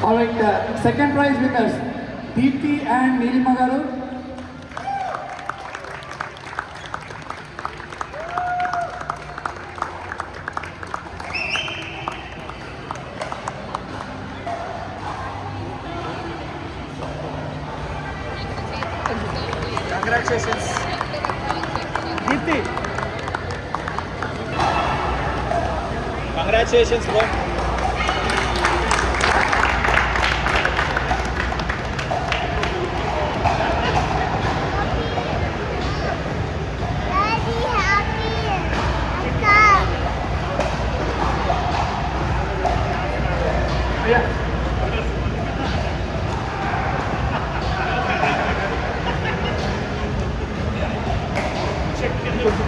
All right, second prize winners, Deepthi and Nilima garu. Congratulations, Deepthi. Congratulations, bro.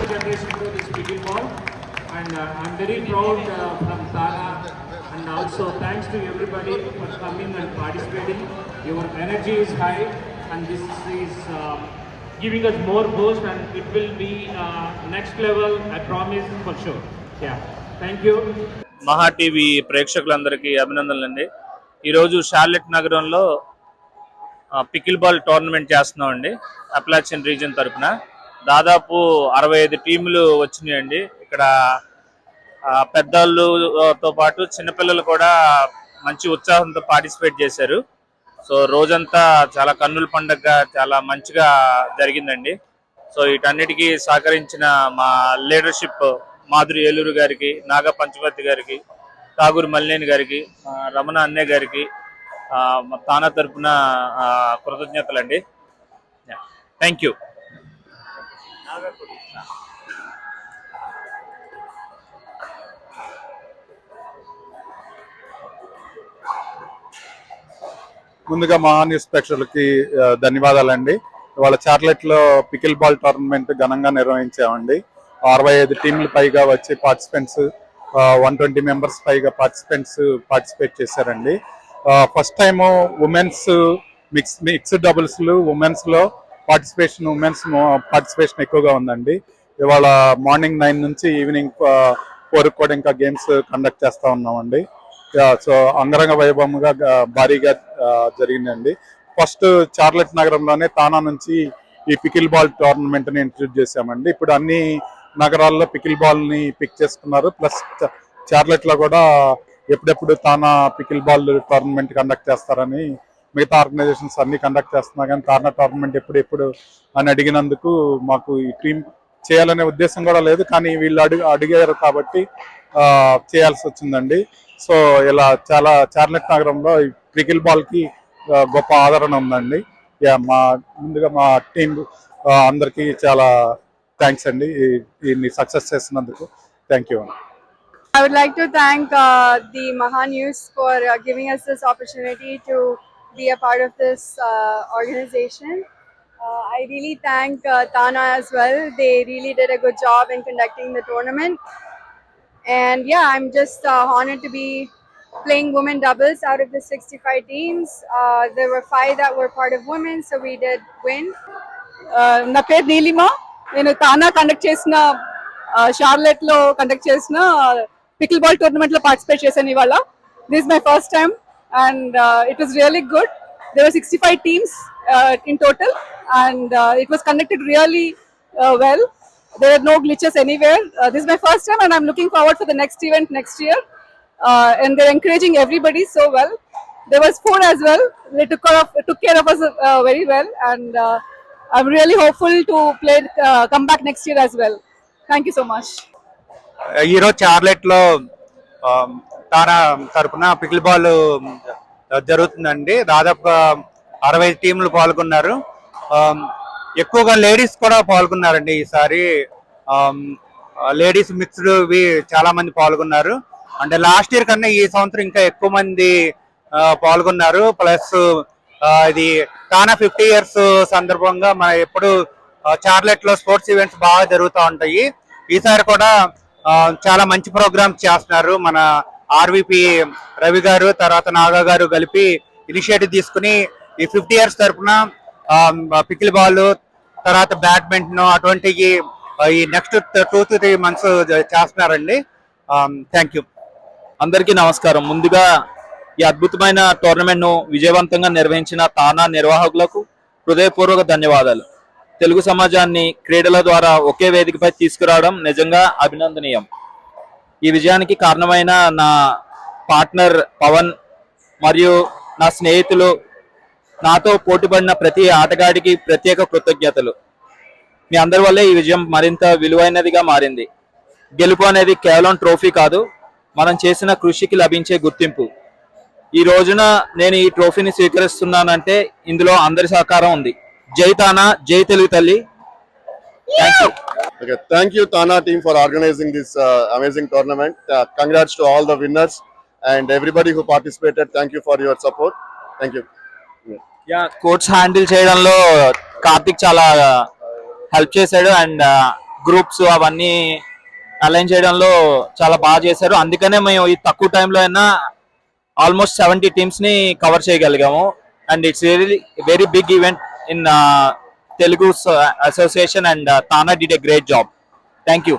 Generation to this pickleball, and I'm very proud from Tana, and also thanks to everybody for coming and participating. Your energy is high, and this is giving us more boost, and it will be next level, I promise for sure. Yeah, thank you. మహా TV ప్రేక్షకులందరికీ అభినందనలండి. ఈరోజు Charlotte నగరంలో pickle ball tournament చేస్తున్నామండి. అప్లాచియన్ region తరఫున దాదాపు 65 టీములు వచ్చినాయండి. ఇక్కడ పెద్దవాళ్ళతో పాటు చిన్నపిల్లలు కూడా మంచి ఉత్సాహంతో పార్టిసిపేట్ చేశారు. సో రోజంతా చాలా కన్నుల పండుగ చాలా మంచిగా జరిగిందండి. సో వీటన్నిటికీ సహకరించిన మా లీడర్షిప్ మాధురి ఏలూరు గారికి, నాగ పంచవర్తి గారికి, ఠాగూర్ మల్లేని గారికి, రమణ అన్నయ్య గారికి తానా తరఫున కృతజ్ఞతలండి. Thank you. ముందుగా మహా న్యూస్ ప్రేక్షకులకి ధన్యవాదాలండి. ఇవాళ చార్లెట్లో పికిల్ బాల్ టోర్నమెంట్ ఘనంగా నిర్వహించామండి. 65 టీంలు పైగా వచ్చి పార్టిసిపెంట్స్, 120 మెంబర్స్ పైగా పార్టిసిపేట్ చేశారండి. ఫస్ట్ టైము ఉమెన్స్ మిక్స్డ్ డబుల్స్లు ఉమెన్స్ పార్టిసిపేషన్ ఎక్కువగా ఉందండి. ఇవాళ మార్నింగ్ 9 నుంచి ఈవినింగ్ 4 కూడా ఇంకా గేమ్స్ కండక్ట్ చేస్తూ ఉన్నామండి. సో అంగరంగ వైభవంగా భారీగా జరిగిందండి. ఫస్ట్ చార్లెట్ నగరంలోనే తానా నుంచి ఈ పికిల్ బాల్ టోర్నమెంట్ని ఇంట్రడ్యూస్ చేశామండి. ఇప్పుడు అన్ని నగరాల్లో పికిల్ బాల్ని పిక్ చేసుకున్నారు. ప్లస్ చార్లెట్లో కూడా ఎప్పుడెప్పుడు తానా పికిల్ బాల్ టోర్నమెంట్ కండక్ట్ చేస్తారని మిగతా ఆర్గనైజేషన్స్ అన్ని కండక్ట్ చేస్తున్నా కానీ తానా టోర్నమెంట్ ఎప్పుడు అని అడిగినందుకు మాకు ఈ టీం చేయాలనే ఉద్దేశం కూడా లేదు, కానీ వీళ్ళు అడిగారు కాబట్టి చేయాల్సి వచ్చిందండి. సో ఇలా చాలా చార్లెట్ నగరంలో ఈ పికిల్ బాల్కి గొప్ప ఆదరణ ఉందండి. ముందుగా మా టీం అందరికీ చాలా థ్యాంక్స్ అండి దీన్ని సక్సెస్ చేసినందుకు. Thank you. I would like to thank the Maha News for giving us this opportunity to be a part of this organization. I really thank Tana as well. They really did a good job in conducting the tournament. And yeah, I'm just honored to be playing women doubles out of the 65 teams. There were 5 that were part of women, so we did win. నా పేరు నీలిమా. నేను TANA conduct చేసిన షార్లెట్లో conduct చేసిన pickle ball టోర్నమెంట్లో participate చేశాను ఇవాళ. This is my first time and it was really good. There were 65 teams in total and it was conducted really well. There are no glitches anywhere. This is my first time and I'm looking forward for the next event next year. And they're encouraging everybody so well. There was 4 as well. They took care of us very well and I'm really hopeful to come back next year as well. Thank you so much. ఈరోజు చార్లెట్లో తానా తరఫున pickle ball జరుగుతుందండి. దాదాపుగా 65 టీంలు పాల్గొన్నారు. ఎక్కువగా ladies కూడా పాల్గొన్నారండి. ఈసారి ladies mixed చాలా మంది పాల్గొన్నారు. అంటే లాస్ట్ ఇయర్ కన్నా ఈ సంవత్సరం ఇంకా ఎక్కువ మంది పాల్గొన్నారు. ప్లస్ ఇది తానా 50 years సందర్భంగా మన ఎప్పుడు చార్లెట్ లో స్పోర్ట్స్ ఈవెంట్స్ బాగా జరుగుతూ ఉంటాయి. ఈసారి కూడా చాలా మంచి ప్రోగ్రామ్స్ చేస్తున్నారు. మన ఆర్విపి రవి గారు తర్వాత నాగా గారు కలిపి ఇనిషియేటివ్ తీసుకుని ఈ 50 years తరఫున పికిల్ బాల్ తర్వాత బ్యాడ్మింటన్ అటువంటి ఈ నెక్స్ట్ 2 to 3 months చేస్తున్నారండి. Thank you. అందరికీ నమస్కారం. ముందుగా ఈ అద్భుతమైన టోర్నమెంట్ ను విజయవంతంగా నిర్వహించిన తానా నిర్వాహకులకు హృదయపూర్వక ధన్యవాదాలు. తెలుగు సమాజాన్ని క్రీడల ద్వారా ఒకే వేదికపై తీసుకురావడం నిజంగా అభినందనీయం. ఈ విజయానికి కారణమైన నా పార్ట్నర్ పవన్ మరియు నా స్నేహితులు, నాతో పోటీపడిన ప్రతి ఆటగాడికి ప్రత్యేక కృతజ్ఞతలు. మీ అందరి వల్లే ఈ విజయం మరింత విలువైనదిగా మారింది. గెలుపు అనేది కేవలం ట్రోఫీ కాదు, మనం చేసిన కృషికి లభించే గుర్తింపు. ఈ రోజున నేను ఈ ట్రోఫీని స్వీకరిస్తున్నానంటే ఇందులో అందరి సహకారం ఉంది. జై తానా, జై తెలుగు తల్లి. Okay, thank you Tana team for organizing this amazing tournament. Congrats to all the winners and everybody who participated. Thank you for your support. Thank you. Courts handle చేయడంలో కార్తిక్ చాలా హెల్ప్ చేశాడు అండ్ గ్రూప్స్ అవన్నీ align చేయడంలో చాలా బాగా చేశారు. అందుకనే మేము ఈ తక్కువ టైంలో అయినా ఆల్మోస్ట్ 70 టీమ్స్ ని కవర్ చేయగలిగాము. And it's very big event in Telugu Association and Tana did a great job. Thank you.